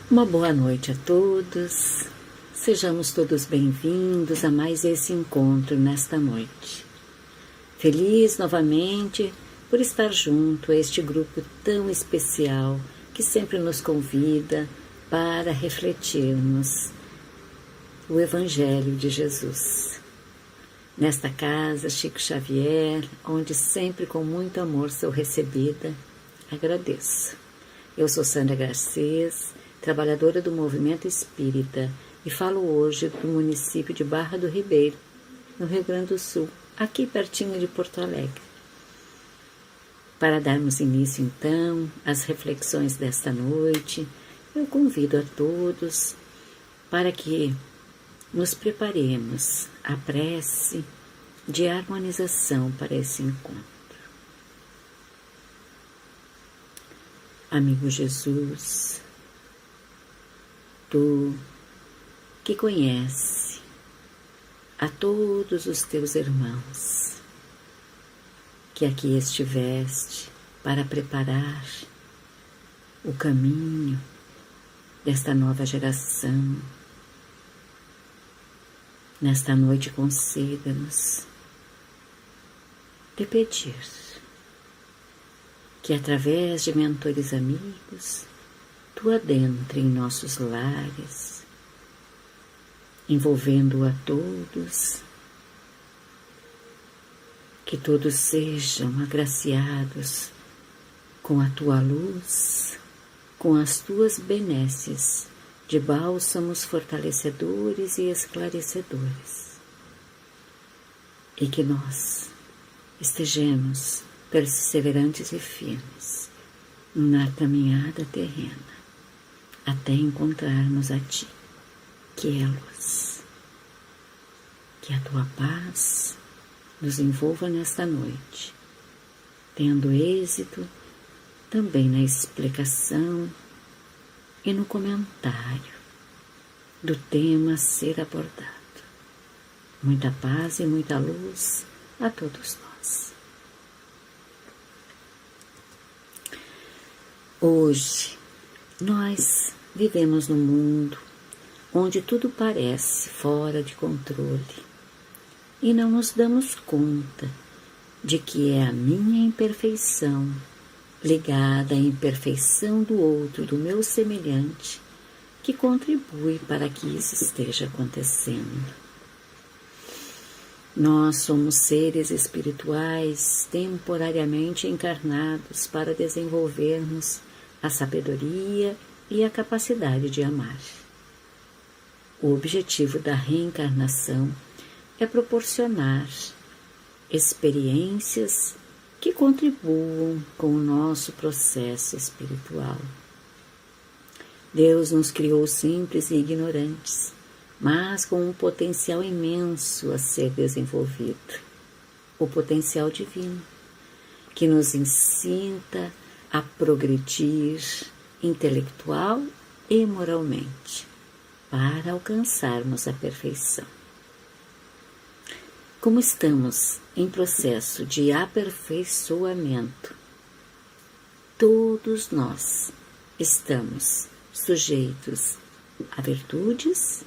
Uma boa noite a todos, sejamos todos bem-vindos a mais esse encontro nesta noite. Feliz novamente por estar junto a este grupo tão especial que sempre nos convida para refletirmos o Evangelho de Jesus. Nesta casa, Chico Xavier, onde sempre com muito amor sou recebida, agradeço. Eu sou Sandra Garcês, trabalhadora do Movimento Espírita, e falo hoje do município de Barra do Ribeiro, no Rio Grande do Sul, aqui pertinho de Porto Alegre. Para darmos início, então, às reflexões desta noite, eu convido a todos para que nos preparemos à prece de harmonização para esse encontro. Amigo Jesus, Tu que conhece a todos os teus irmãos, que aqui estiveste para preparar o caminho desta nova geração, nesta noite conceda-nos te pedir que através de mentores amigos, Tu adentre em nossos lares, envolvendo a todos, que todos sejam agraciados com a Tua luz, com as Tuas benesses de bálsamos fortalecedores e esclarecedores, e que nós estejamos perseverantes e firmes na caminhada terrena, até encontrarmos a Ti, que é a luz. Que a Tua paz nos envolva nesta noite, tendo êxito também na explicação e no comentário do tema a ser abordado. Muita paz e muita luz a todos nós. Hoje, nós vivemos num mundo onde tudo parece fora de controle e não nos damos conta de que é a minha imperfeição ligada à imperfeição do outro, do meu semelhante, que contribui para que isso esteja acontecendo. Nós somos seres espirituais temporariamente encarnados para desenvolvermos a sabedoria e a capacidade de amar. O objetivo da reencarnação é proporcionar experiências que contribuam com o nosso processo espiritual. Deus nos criou simples e ignorantes, mas com um potencial imenso a ser desenvolvido, o potencial divino, que nos incita a progredir intelectual e moralmente, para alcançarmos a perfeição. Como estamos em processo de aperfeiçoamento, todos nós estamos sujeitos a virtudes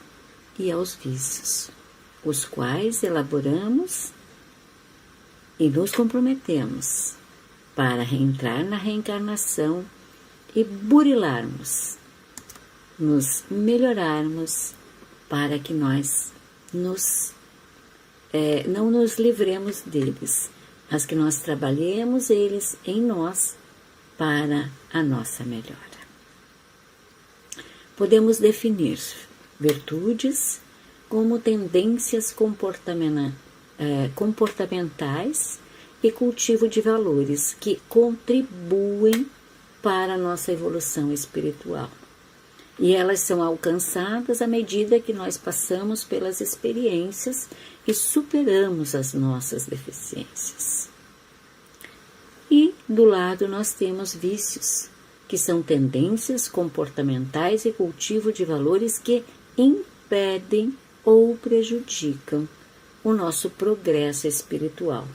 e aos vícios, os quais elaboramos e nos comprometemos para reentrar na reencarnação e burilarmos, nos melhorarmos para que nós não nos livremos deles, mas que nós trabalhemos eles em nós para a nossa melhora. Podemos definir virtudes como tendências comportamentais e cultivo de valores que contribuem para a nossa evolução espiritual. E elas são alcançadas à medida que nós passamos pelas experiências e superamos as nossas deficiências. E do lado nós temos vícios, que são tendências comportamentais e cultivo de valores que impedem ou prejudicam o nosso progresso espiritual,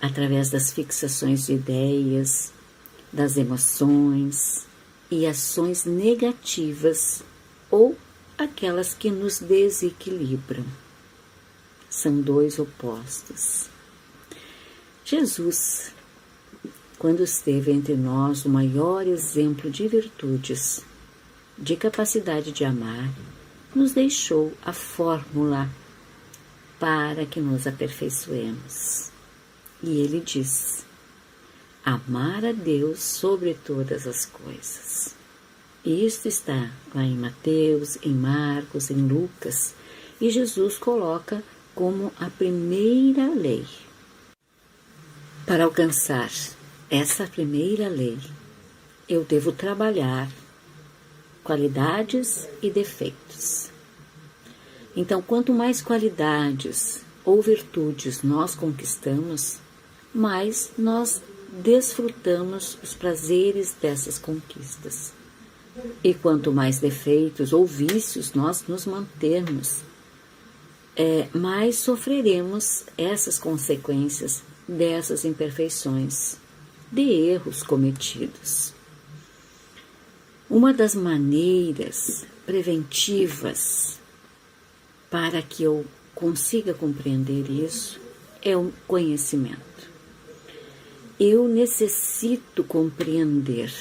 através das fixações de ideias, das emoções, e ações negativas ou aquelas que nos desequilibram. São dois opostos. Jesus, quando esteve entre nós, o maior exemplo de virtudes, de capacidade de amar, nos deixou a fórmula para que nos aperfeiçoemos. E ele diz: amar a Deus sobre todas as coisas. Isto está lá em Mateus, em Marcos, em Lucas, e Jesus coloca como a primeira lei. Para alcançar essa primeira lei, eu devo trabalhar qualidades e defeitos. Então, quanto mais qualidades ou virtudes nós conquistamos, mais nós desfrutamos os prazeres dessas conquistas. E quanto mais defeitos ou vícios nós nos mantermos, mais sofreremos essas consequências dessas imperfeições, de erros cometidos. Uma das maneiras preventivas para que eu consiga compreender isso é o conhecimento. Eu necessito compreender,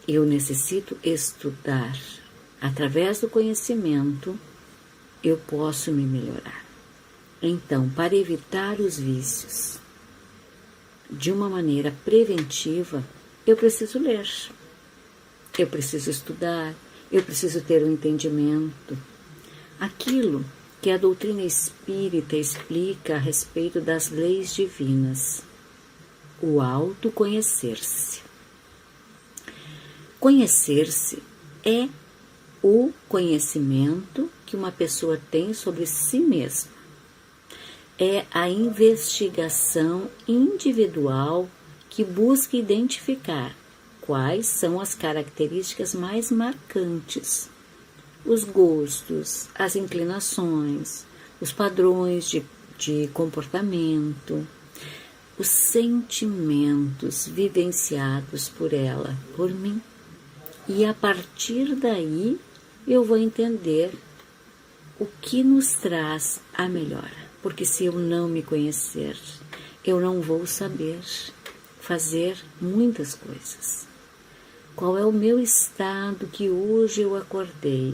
eu necessito estudar. Através do conhecimento, eu posso me melhorar. Então, para evitar os vícios de uma maneira preventiva, eu preciso ler, eu preciso estudar, eu preciso ter um entendimento. Aquilo que a doutrina espírita explica a respeito das leis divinas, o autoconhecer-se. Conhecer-se é o conhecimento que uma pessoa tem sobre si mesma. É a investigação individual que busca identificar quais são as características mais marcantes, os gostos, as inclinações, os padrões de comportamento, os sentimentos vivenciados por ela, por mim. E a partir daí eu vou entender o que nos traz a melhora. Porque se eu não me conhecer, eu não vou saber fazer muitas coisas. Qual é o meu estado que hoje eu acordei?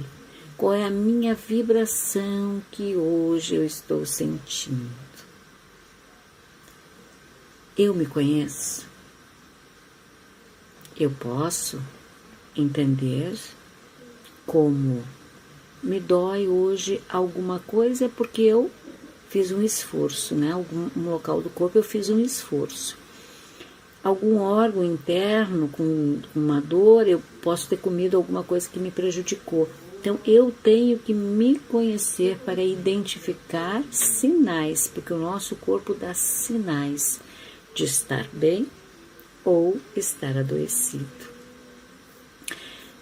Qual é a minha vibração que hoje eu estou sentindo? Eu me conheço? Eu posso entender como me dói hoje alguma coisa porque eu fiz um esforço, né? Algum local do corpo eu fiz um esforço. Algum órgão interno com uma dor, eu posso ter comido alguma coisa que me prejudicou. Então, eu tenho que me conhecer para identificar sinais, porque o nosso corpo dá sinais de estar bem ou estar adoecido.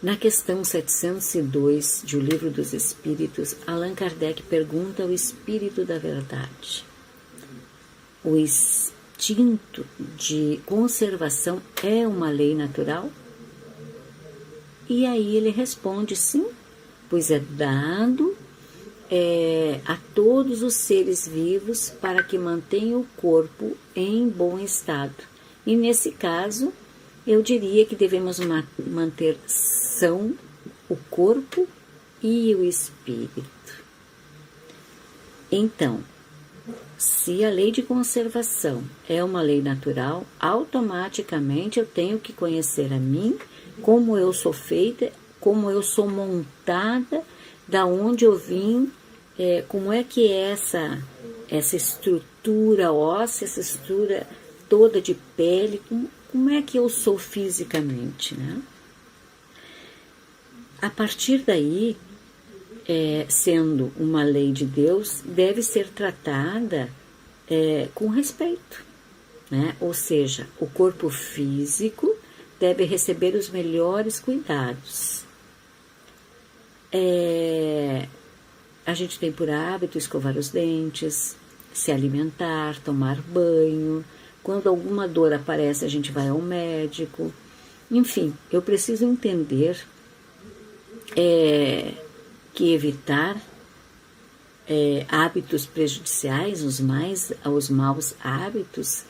Na questão 702 de O Livro dos Espíritos, Allan Kardec pergunta ao Espírito da Verdade: o instinto de conservação é uma lei natural? E aí ele responde: sim, pois é dado a todos os seres vivos para que mantenham o corpo em bom estado. E nesse caso, eu diria que devemos manter são o corpo e o espírito. Então, se a lei de conservação é uma lei natural, automaticamente eu tenho que conhecer a mim, como eu sou feita, como eu sou montada, da onde eu vim, como é que é essa estrutura óssea, essa estrutura toda de pele, como é que eu sou fisicamente, né? A partir daí, sendo uma lei de Deus, deve ser tratada com respeito, né? Ou seja, o corpo físico deve receber os melhores cuidados. A gente tem por hábito escovar os dentes, se alimentar, tomar banho. Quando alguma dor aparece, a gente vai ao médico. Enfim, eu preciso entender que evitar hábitos prejudiciais, os maus hábitos,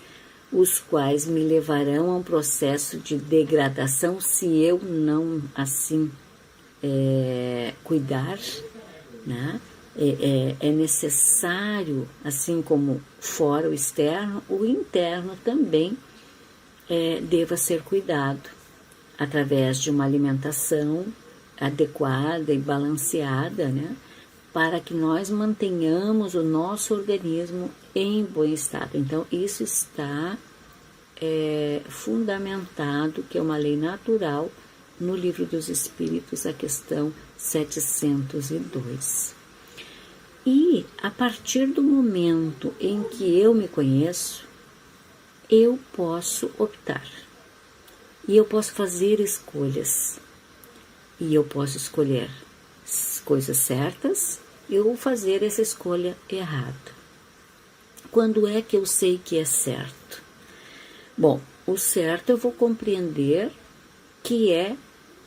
os quais me levarão a um processo de degradação se eu não assim cuidar, né? É necessário, assim como fora o externo, o interno também deva ser cuidado através de uma alimentação adequada e balanceada, né? Para que nós mantenhamos o nosso organismo em bom estado. Então, isso está fundamentado, que é uma lei natural, no Livro dos Espíritos, a questão 702. E, a partir do momento em que eu me conheço, eu posso optar. E eu posso fazer escolhas. E eu posso escolher coisas certas ou fazer essa escolha errada. Quando é que eu sei que é certo? Bom, o certo eu vou compreender que é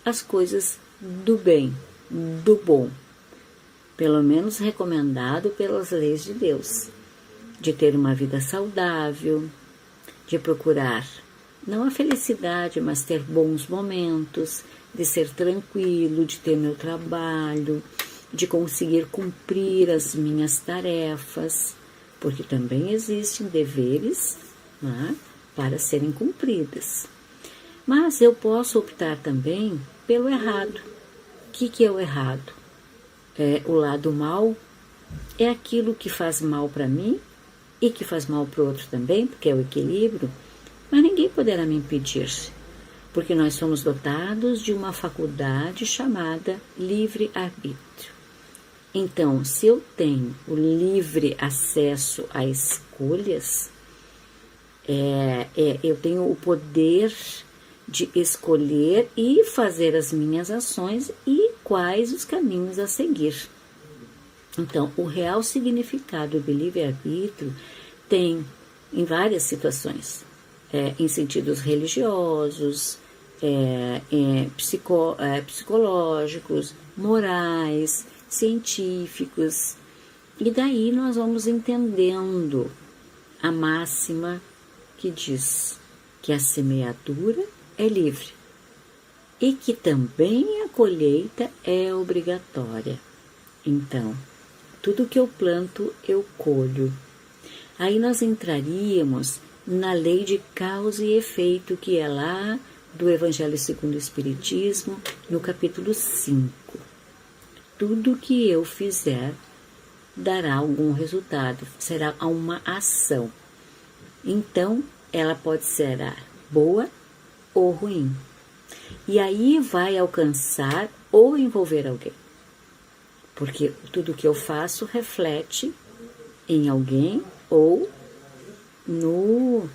as coisas do bem, do bom, pelo menos recomendado pelas leis de Deus, de ter uma vida saudável, de procurar não a felicidade, mas ter bons momentos, de ser tranquilo, de ter meu trabalho, de conseguir cumprir as minhas tarefas, porque também existem deveres, né, para serem cumpridas. Mas eu posso optar também pelo errado. O que é o errado? O lado mal é aquilo que faz mal para mim e que faz mal para o outro também, porque é o equilíbrio, mas ninguém poderá me impedir, porque nós somos dotados de uma faculdade chamada livre-arbítrio. Então, se eu tenho o livre acesso a escolhas, eu tenho o poder de escolher e fazer as minhas ações e quais os caminhos a seguir. Então, o real significado do livre-arbítrio tem em várias situações, em sentidos religiosos, psicológicos, morais, científicos. E daí nós vamos entendendo a máxima que diz que a semeadura é livre e que também a colheita é obrigatória. Então, tudo que eu planto, eu colho. Aí nós entraríamos na lei de causa e efeito, que é lá do Evangelho segundo o Espiritismo, no capítulo 5. Tudo que eu fizer dará algum resultado, será uma ação. Então, ela pode ser boa ou ruim. E aí vai alcançar ou envolver alguém. Porque tudo que eu faço reflete em alguém ou no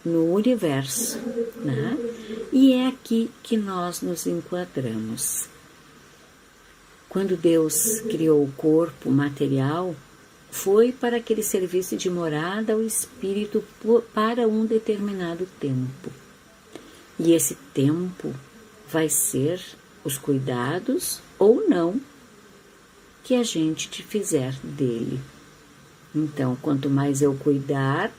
universo, né? E é aqui que nós nos enquadramos. Quando Deus criou o corpo material, foi para que ele servisse de morada ao espírito para um determinado tempo. E esse tempo vai ser os cuidados ou não que a gente fizer dele. Então, quanto mais eu cuidar,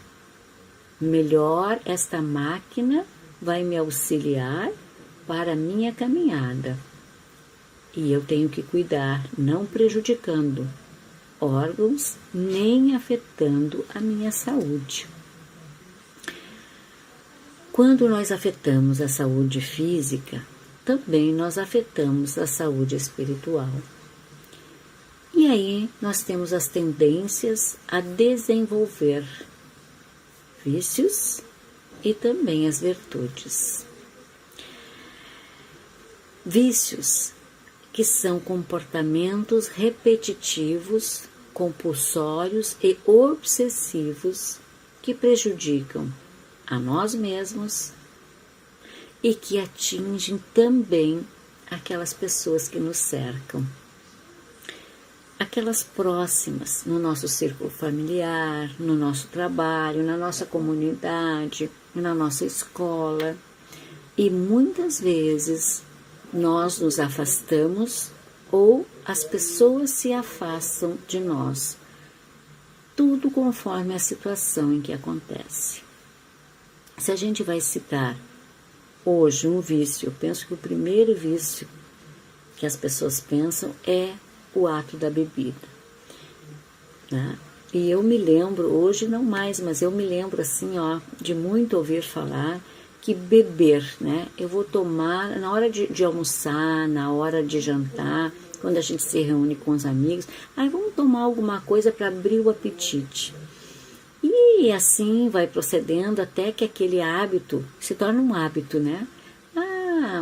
melhor esta máquina vai me auxiliar para a minha caminhada. E eu tenho que cuidar, não prejudicando órgãos, nem afetando a minha saúde. Quando nós afetamos a saúde física, também nós afetamos a saúde espiritual. E aí nós temos as tendências a desenvolver vícios e também as virtudes. Vícios, que são comportamentos repetitivos, compulsórios e obsessivos que prejudicam a nós mesmos e que atingem também aquelas pessoas que nos cercam. Aquelas próximas, no nosso círculo familiar, no nosso trabalho, na nossa comunidade, na nossa escola. E muitas vezes nós nos afastamos ou as pessoas se afastam de nós. Tudo conforme a situação em que acontece. Se a gente vai citar hoje um vício, eu penso que o primeiro vício que as pessoas pensam é o ato da bebida, né? E eu me lembro, hoje não mais, mas eu me lembro assim, de muito ouvir falar que beber, né? Eu vou tomar na hora de almoçar, na hora de jantar, quando a gente se reúne com os amigos, vamos tomar alguma coisa para abrir o apetite. E assim vai procedendo até que aquele hábito se torna um hábito, né?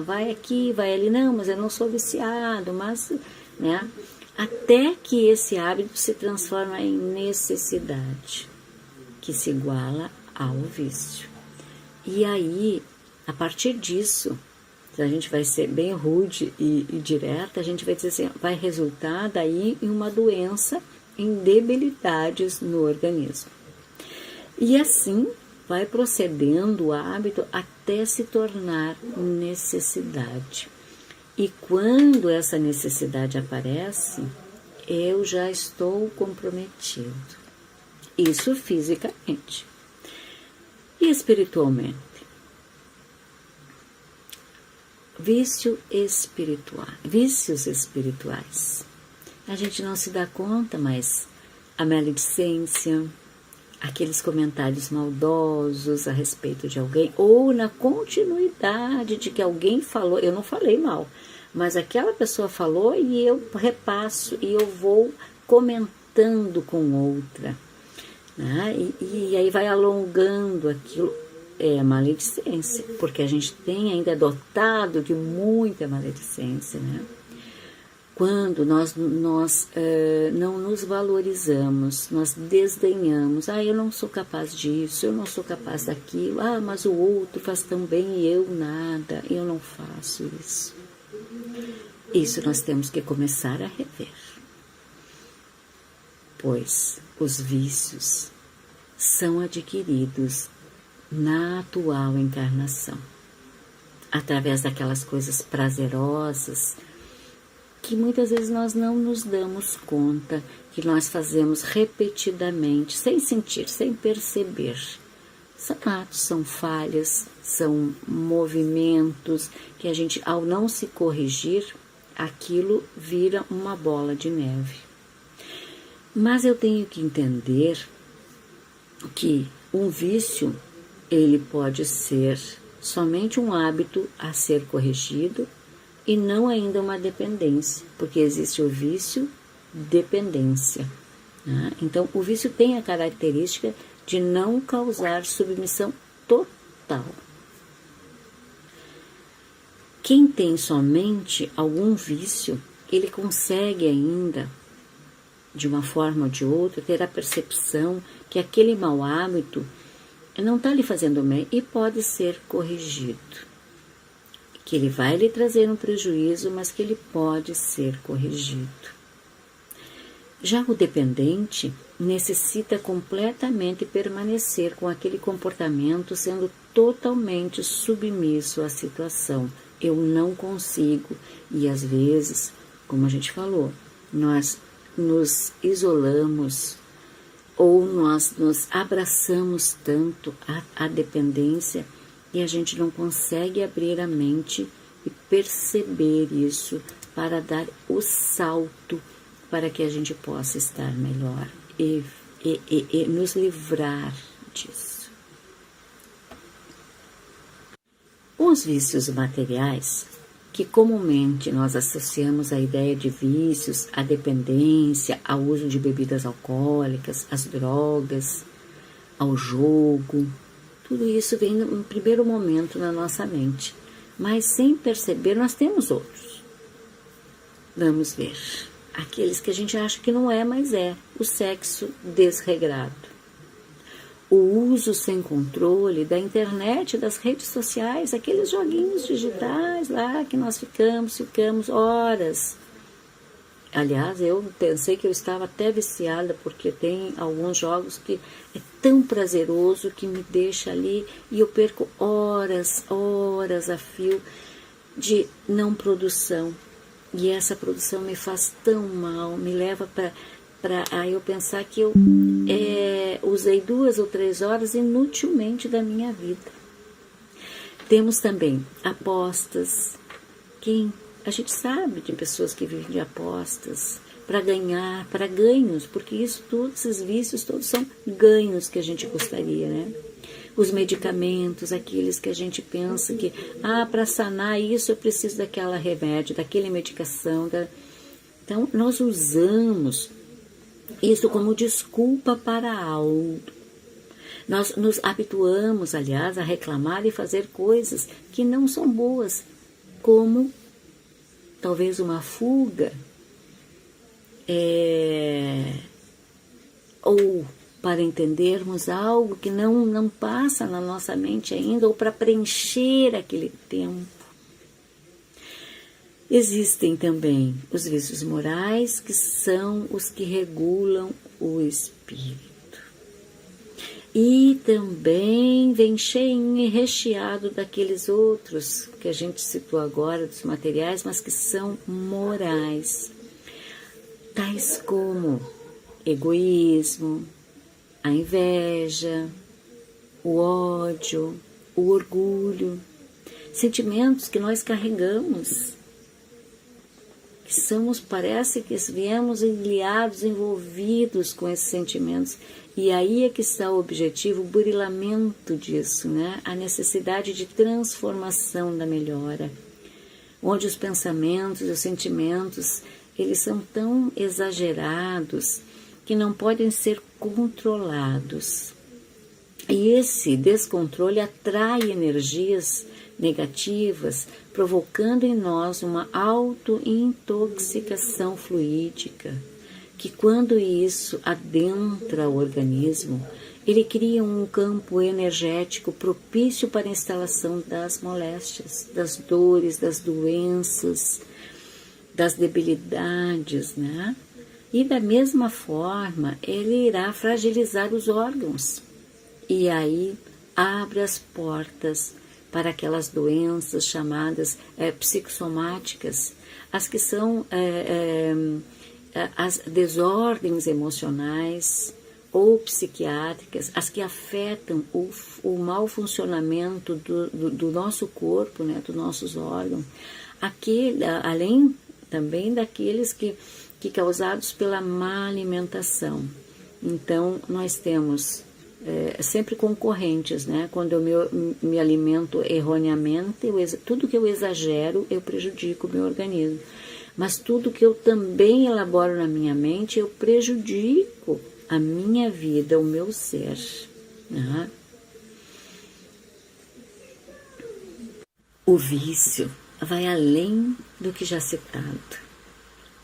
Vai aqui, vai ali, não, mas eu não sou viciado, mas, né? Até que esse hábito se transforma em necessidade, que se iguala ao vício. E aí, a partir disso, se a gente vai ser bem rude e direta, a gente vai dizer assim, vai resultar daí em uma doença, em debilidades no organismo. E assim vai procedendo o hábito até se tornar necessidade. E quando essa necessidade aparece, eu já estou comprometido. Isso fisicamente. E espiritualmente? Vícios espirituais. A gente não se dá conta, mas a maledicência, aqueles comentários maldosos a respeito de alguém, ou na continuidade de que alguém falou, eu não falei mal, mas aquela pessoa falou e eu repasso e eu vou comentando com outra, né? E aí vai alongando aquilo, é maledicência, porque a gente tem ainda dotado de muita maledicência, né? Quando nós não nos valorizamos, nós desdenhamos, eu não sou capaz disso, eu não sou capaz daquilo, mas o outro faz tão bem e eu nada, eu não faço isso. Isso nós temos que começar a rever, pois os vícios são adquiridos na atual encarnação, através daquelas coisas prazerosas, que muitas vezes nós não nos damos conta, que nós fazemos repetidamente, sem sentir, sem perceber. São atos, são falhas, são movimentos que a gente, ao não se corrigir, aquilo vira uma bola de neve. Mas eu tenho que entender que um vício, ele pode ser somente um hábito a ser corrigido, e não ainda uma dependência, porque existe o vício dependência, né? Então, o vício tem a característica de não causar submissão total. Quem tem somente algum vício, ele consegue ainda, de uma forma ou de outra, ter a percepção que aquele mau hábito não está lhe fazendo bem e pode ser corrigido. Que ele vai lhe trazer um prejuízo, mas que ele pode ser corrigido. Já o dependente necessita completamente permanecer com aquele comportamento sendo totalmente submisso à situação. Eu não consigo, e às vezes, como a gente falou, nós nos isolamos ou nós nos abraçamos tanto à dependência e a gente não consegue abrir a mente e perceber isso para dar o salto para que a gente possa estar melhor e nos livrar disso. Os vícios materiais, que comumente nós associamos a ideia de vícios, à dependência, ao uso de bebidas alcoólicas, às drogas, ao jogo, tudo isso vem no primeiro momento na nossa mente, mas sem perceber nós temos outros. Vamos ver. Aqueles que a gente acha que não é, mas é. O sexo desregrado. O uso sem controle da internet, das redes sociais, aqueles joguinhos digitais lá que nós ficamos horas Aliás, eu pensei que eu estava até viciada, porque tem alguns jogos que é tão prazeroso que me deixa ali e eu perco horas a fio de não produção. E essa produção me faz tão mal, me leva para eu pensar que eu usei 2 ou 3 horas inutilmente da minha vida. Temos também apostas. A gente sabe de pessoas que vivem de apostas para ganhar, para ganhos, porque isso, todos esses vícios, todos são ganhos que a gente gostaria, né? Os medicamentos, aqueles que a gente pensa que, para sanar isso eu preciso daquela remédio, daquela medicação. Então, nós usamos isso como desculpa para algo. Nós nos habituamos, aliás, a reclamar e fazer coisas que não são boas, como talvez uma fuga, ou para entendermos algo que não passa na nossa mente ainda, ou para preencher aquele tempo. Existem também os vícios morais, que são os que regulam o espírito. E também vem cheinho e recheado daqueles outros que a gente citou agora, dos materiais, mas que são morais. Tais como egoísmo, a inveja, o ódio, o orgulho. Sentimentos que nós carregamos, que parece que viemos liados, envolvidos com esses sentimentos. E aí é que está o objetivo, o burilamento disso, né? A necessidade de transformação da melhora, onde os pensamentos e os sentimentos, eles são tão exagerados que não podem ser controlados. E esse descontrole atrai energias negativas, provocando em nós uma auto-intoxicação fluídica, que quando isso adentra o organismo, ele cria um campo energético propício para a instalação das moléstias, das dores, das doenças, das debilidades, né? E da mesma forma, ele irá fragilizar os órgãos. E aí abre as portas para aquelas doenças chamadas psicossomáticas, as que são as desordens emocionais ou psiquiátricas, as que afetam o mau funcionamento do nosso corpo, né, dos nossos órgãos, além também daqueles que causados pela má alimentação. Então, nós temos sempre concorrentes, né? Quando eu me alimento erroneamente, tudo que eu exagero, eu prejudico o meu organismo. Mas tudo que eu também elaboro na minha mente, eu prejudico a minha vida, o meu ser. Né? O vício vai além do que já citado.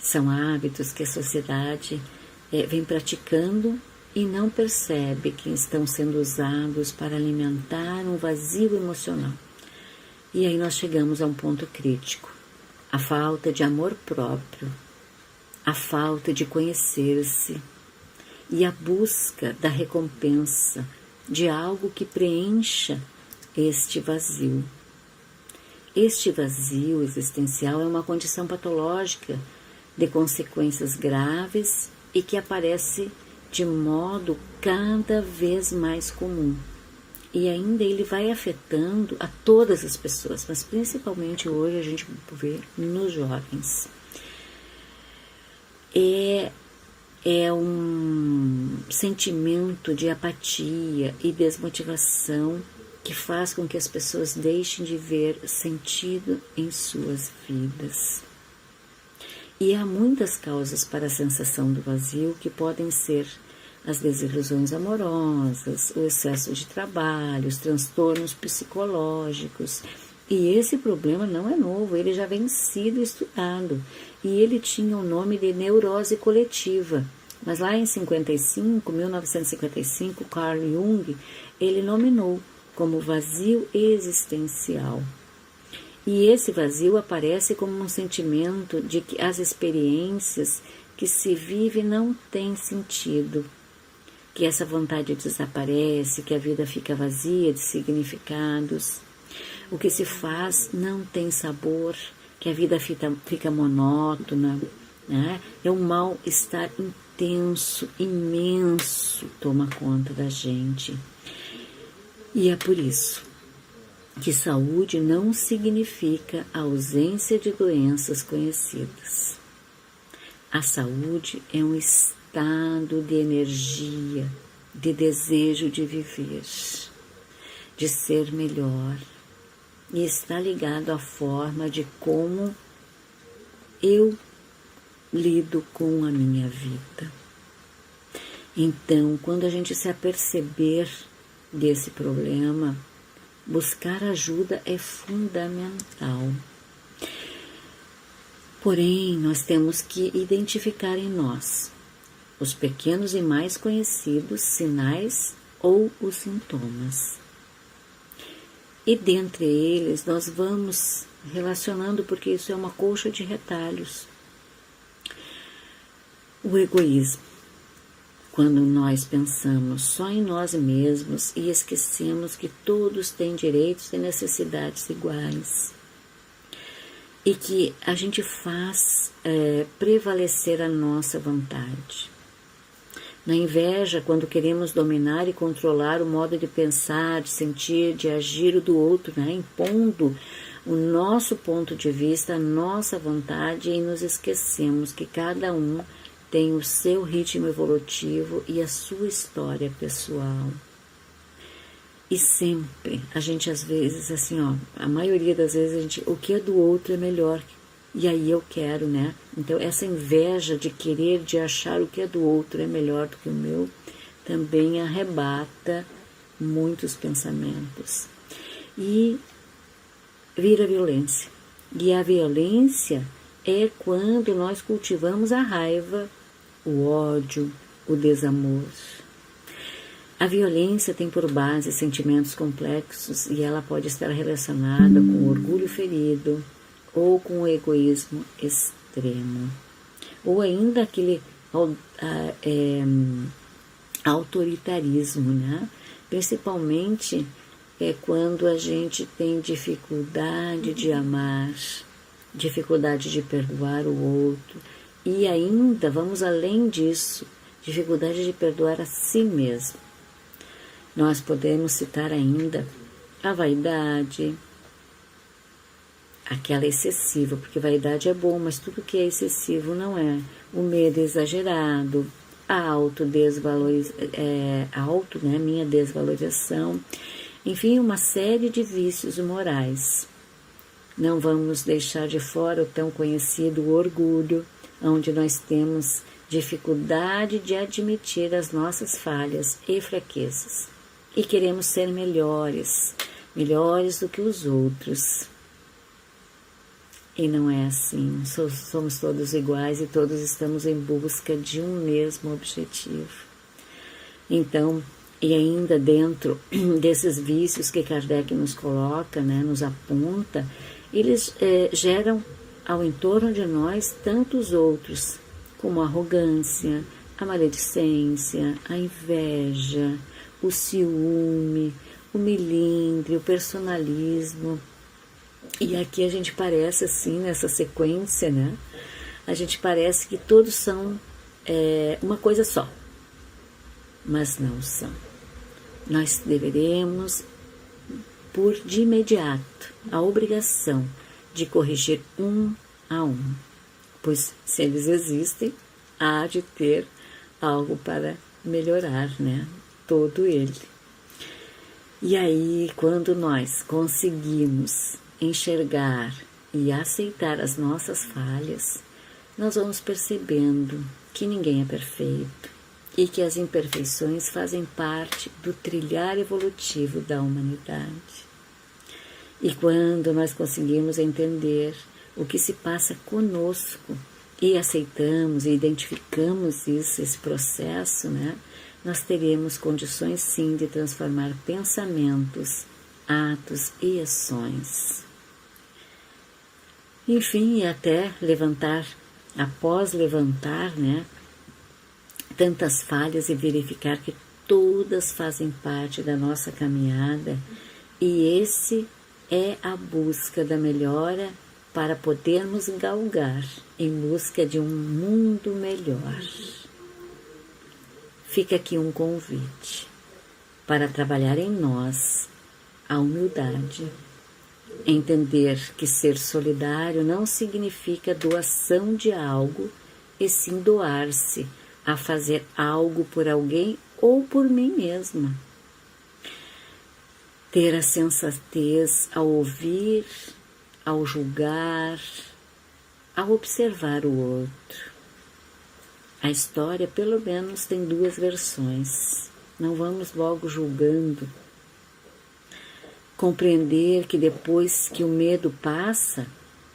São hábitos que a sociedade vem praticando e não percebe que estão sendo usados para alimentar um vazio emocional. E aí nós chegamos a um ponto crítico. A falta de amor próprio, a falta de conhecer-se e a busca da recompensa de algo que preencha este vazio. Este vazio existencial é uma condição patológica de consequências graves e que aparece de modo cada vez mais comum. E ainda ele vai afetando a todas as pessoas, mas principalmente hoje a gente vê nos jovens. É um sentimento de apatia e desmotivação que faz com que as pessoas deixem de ver sentido em suas vidas. E há muitas causas para a sensação do vazio, que podem ser as desilusões amorosas, o excesso de trabalho, os transtornos psicológicos. E esse problema não é novo, ele já vem sido estudado. E ele tinha o nome de neurose coletiva. Mas lá em 1955, Carl Jung, ele nominou como vazio existencial. E esse vazio aparece como um sentimento de que as experiências que se vive não têm sentido, que essa vontade desaparece, que a vida fica vazia de significados, o que se faz não tem sabor, que a vida fica monótona, né? É um mal-estar intenso, imenso, toma conta da gente. E é por isso que saúde não significa a ausência de doenças conhecidas. A saúde é um estado de energia, de desejo de viver, de ser melhor, e está ligado à forma de como eu lido com a minha vida. Então, quando a gente se aperceber desse problema, buscar ajuda é fundamental. Porém, nós temos que identificar em nós os pequenos e mais conhecidos sinais ou os sintomas. E dentre eles nós vamos relacionando, porque isso é uma colcha de retalhos. O egoísmo, quando nós pensamos só em nós mesmos e esquecemos que todos têm direitos e necessidades iguais. E que a gente faz prevalecer a nossa vontade. Na inveja, quando queremos dominar e controlar o modo de pensar, de sentir, de agir do outro, né? Impondo o nosso ponto de vista, a nossa vontade, e nos esquecemos que cada um tem o seu ritmo evolutivo e a sua história pessoal. E sempre, a gente às vezes, assim, a maioria das vezes, o que é do outro é melhor, e aí eu quero, né? Então, essa inveja de querer, de achar o que é do outro é melhor do que o meu, também arrebata muitos pensamentos. E vira violência. E a violência é quando nós cultivamos a raiva, o ódio, o desamor. A violência tem por base sentimentos complexos e ela pode estar relacionada com o orgulho ferido ou com o egoísmo extremo. Ou ainda aquele autoritarismo, né? Principalmente quando a gente tem dificuldade de amar, dificuldade de perdoar o outro e ainda, vamos além disso, dificuldade de perdoar a si mesmo. Nós podemos citar ainda a vaidade, aquela excessiva, porque vaidade é bom, mas tudo que é excessivo não é. O medo exagerado, a minha desvalorização, enfim, uma série de vícios morais. Não vamos deixar de fora o tão conhecido orgulho, onde nós temos dificuldade de admitir as nossas falhas e fraquezas. E queremos ser melhores do que os outros. E não é assim, somos todos iguais e todos estamos em busca de um mesmo objetivo. Então, e ainda dentro desses vícios que Kardec nos coloca, né, nos aponta, eles geram ao entorno de nós tantos outros, como a arrogância, a maledicência, a inveja, o ciúme, o melindre, o personalismo. E aqui a gente parece assim, nessa sequência, né? A gente parece que todos são uma coisa só, mas não são. Nós deveremos, de imediato, a obrigação de corrigir um a um, pois se eles existem, há de ter algo para melhorar, né? Todo ele. E aí, quando nós conseguimos enxergar e aceitar as nossas falhas, nós vamos percebendo que ninguém é perfeito e que as imperfeições fazem parte do trilhar evolutivo da humanidade. E quando nós conseguimos entender o que se passa conosco e aceitamos e identificamos isso, esse processo, né? Nós teremos condições sim de transformar pensamentos, atos e ações. Enfim, até levantar, após levantar, né, tantas falhas e verificar que todas fazem parte da nossa caminhada, e esse é a busca da melhora para podermos galgar em busca de um mundo melhor. Fica aqui um convite para trabalhar em nós a humildade, entender que ser solidário não significa doação de algo, e sim doar-se a fazer algo por alguém ou por mim mesma. Ter a sensatez ao ouvir, ao julgar, ao observar o outro. A história, pelo menos, tem duas versões. Não vamos logo julgando. Compreender que depois que o medo passa,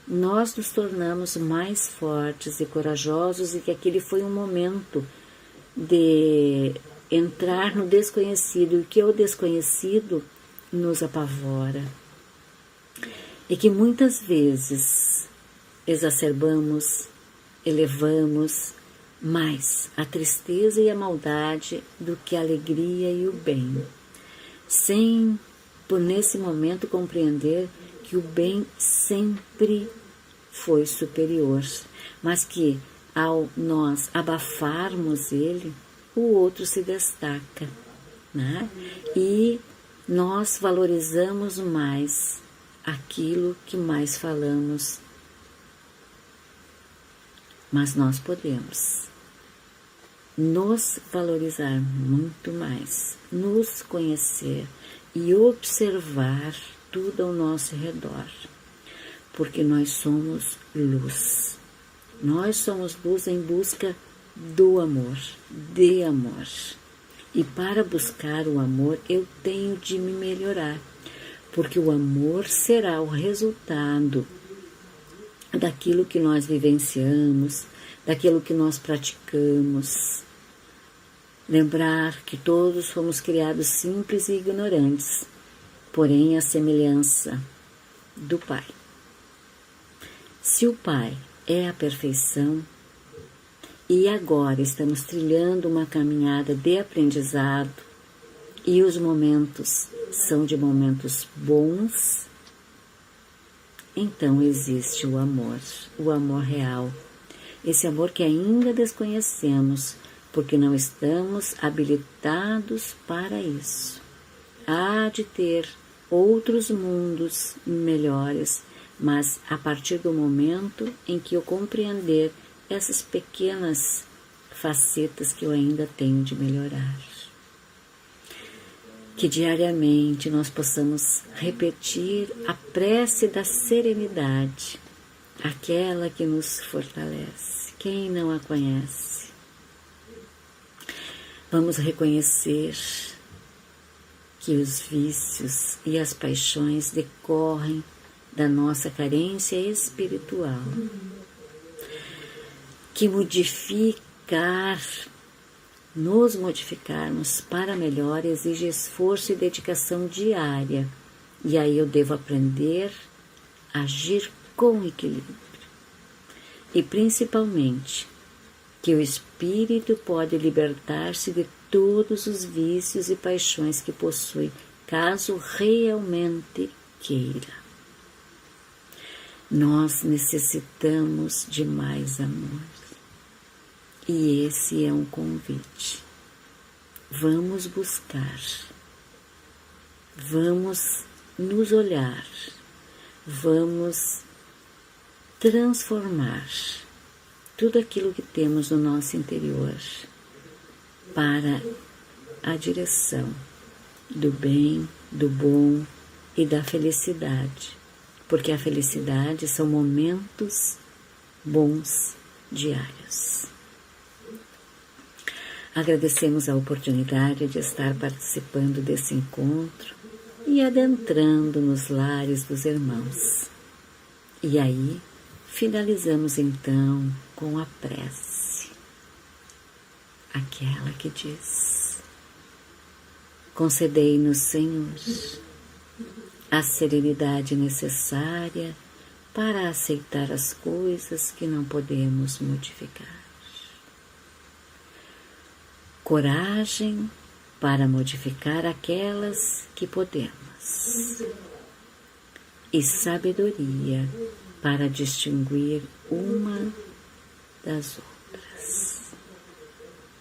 nós nos tornamos mais fortes e corajosos, e que aquele foi um momento de entrar no desconhecido, e que o desconhecido nos apavora. E que muitas vezes exacerbamos, elevamos mais a tristeza e a maldade do que a alegria e o bem, sem, por nesse momento, compreender que o bem sempre foi superior, mas que ao nós abafarmos ele, o outro se destaca, né? E nós valorizamos mais aquilo que mais falamos. Mas nós podemos nos valorizar muito mais, nos conhecer e observar tudo ao nosso redor, porque nós somos luz. Nós somos luz em busca do amor, de amor. E para buscar o amor, eu tenho de me melhorar, porque o amor será o resultado daquilo que nós vivenciamos, daquilo que nós praticamos. Lembrar que todos fomos criados simples e ignorantes, porém a semelhança do Pai. Se o Pai é a perfeição, e agora estamos trilhando uma caminhada de aprendizado, e os momentos são de momentos bons, então existe o amor real. Esse amor que ainda desconhecemos, porque não estamos habilitados para isso. Há de ter outros mundos melhores, mas a partir do momento em que eu compreender essas pequenas facetas que eu ainda tenho de melhorar. Que diariamente nós possamos repetir a prece da serenidade, aquela que nos fortalece. Quem não a conhece? Vamos reconhecer que os vícios e as paixões decorrem da nossa carência espiritual. Que nos modificarmos para melhor exige esforço e dedicação diária. E aí eu devo aprender a agir com equilíbrio. E principalmente, que o espírito pode libertar-se de todos os vícios e paixões que possui, caso realmente queira. Nós necessitamos de mais amor. E esse é um convite. Vamos buscar, vamos nos olhar, vamos transformar tudo aquilo que temos no nosso interior para a direção do bem, do bom e da felicidade, porque a felicidade são momentos bons diários. Agradecemos a oportunidade de estar participando desse encontro e adentrando nos lares dos irmãos. E aí, finalizamos então com a prece, aquela que diz: concedei-nos, Senhor, a serenidade necessária para aceitar as coisas que não podemos modificar. Coragem para modificar aquelas que podemos. E sabedoria para distinguir uma das outras.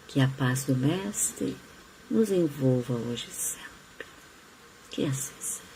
Que a paz do Mestre nos envolva hoje e sempre. Que assim seja.